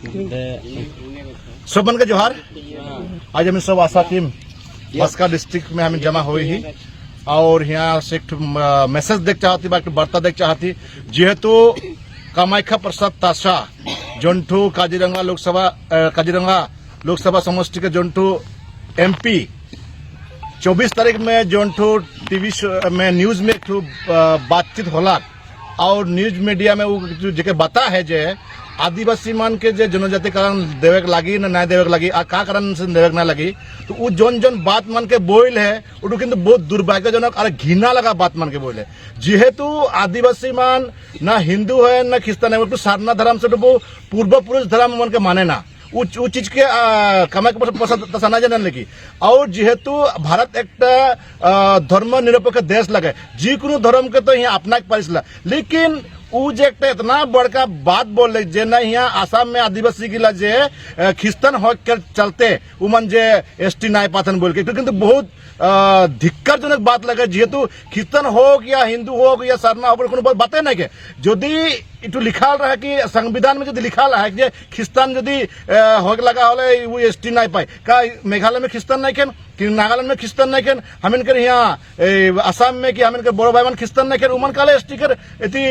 सब बन के जोहार। आज हम सब आशा टीम बसका डिस्ट्रिक्ट में हम जमा हुई ही और यहाँ से एक मैसेज देख चाहती बा, वार्ता देख चाहती जेहेतु कामाख्या प्रसाद ताशा जोंठू काजीरंगा लोकसभा समष्टि के जोंठू MP 24 तारीख में जोंठू टीवी में न्यूज में एक बातचीत होला और न्यूज मीडिया में वो जेके बता है जे आदिवासी मान के जे जनजाति कारण देवे लगी ना देवे लगी आ का कारण से देवे ना लगी तो वो जोन जोन बात मान के बोल है वो किंतु बहुत दुर्भाग्यजनक और घृणा लगा बात मान के बोल है। जेहेतु आदिवासी मान ना हिंदू है ना क्रिस्तान है, वो तो सारना धर्म से तो वो पूर्व पुरुष धर्म मन के माने ना वो चीज के कामाख्या प्रसाद ताशा जान लगी। और जेहेतु भारत एक धर्म निरपेक्ष देश लगे जिको धर्म के तो यहाँ अपना पारिसला, लेकिन उ जे इतना बड़का बात बोल रहे जे ना यहाँ आसाम में आदिवासी गिला जे ख्रिस्तान हो के चलते उमन जे ST नाय पाथन बोल के, किंतु बहुत धिक्कारजनक बात लगे। जेहेतु ख्रिस्तान हो या हिंदू हो या सारना हो कोनो बातें नहीं के जदि इटू लिखा रहा कि संविधान में जो लिखा रहा है कि ख्रिस्तान यदि हो लगा होले वो ST नहीं पाए का मेघालय में ख्रिस्तान नहीं खेन कि नागालैंड में ख्रिस्तान नहीं खेन हम इनकर यहाँ आसाम में कि हम इनकर बड़ो भाई ख्रिस्तान नहीं खेन उमन काले ST कर इति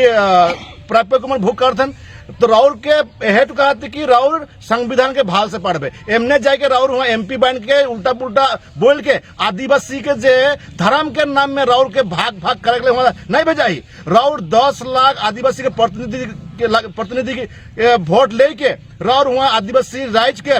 प्राप्य को भूख करथन तो राउर के हेतु कहा कि राउर संविधान के भाल से पढ़बे एमने जाके राउर हुआ MP बन के उल्टा पुल्टा बोल के आदिवासी के जे धर्म के नाम में राउर के भाग भाग करे के लिए नहीं भेजाई। राउर 10 लाख आदिवासी के प्रतिनिधि के वोट लेके राउर हुआ आदिवासी राइज के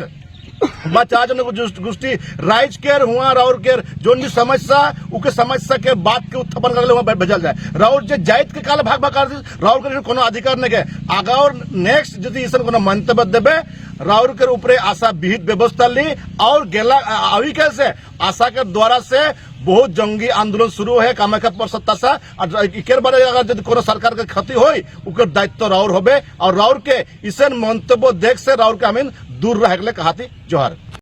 बच्चा जन गोष्ठी राइज केयर हुआ राउर केयर जोन भी समस्या उके समस्या के बात के उत्थापन करे हुआ भेजल जाए। राउर जे जाइत के काल भाग भाग कर राउर के कोनो अधिकार नहीं के आगा और नेक्स्ट यदि इसन कोनो मंतव्य देबे राउर के ऊपर आशा विहित व्यवस्था ली और गेला अभी कैसे आशा के द्वारा से बहुत जंगी आंदोलन शुरू है कामाख्या प्रसाद ताशा और इकर बारे अगर यदि कोनो सरकार के क्षति होई उकर दायित्व राउर होबे और राउर के इसन मंतव्य देख से राउर के हमें दूर रहे कहा जोहार।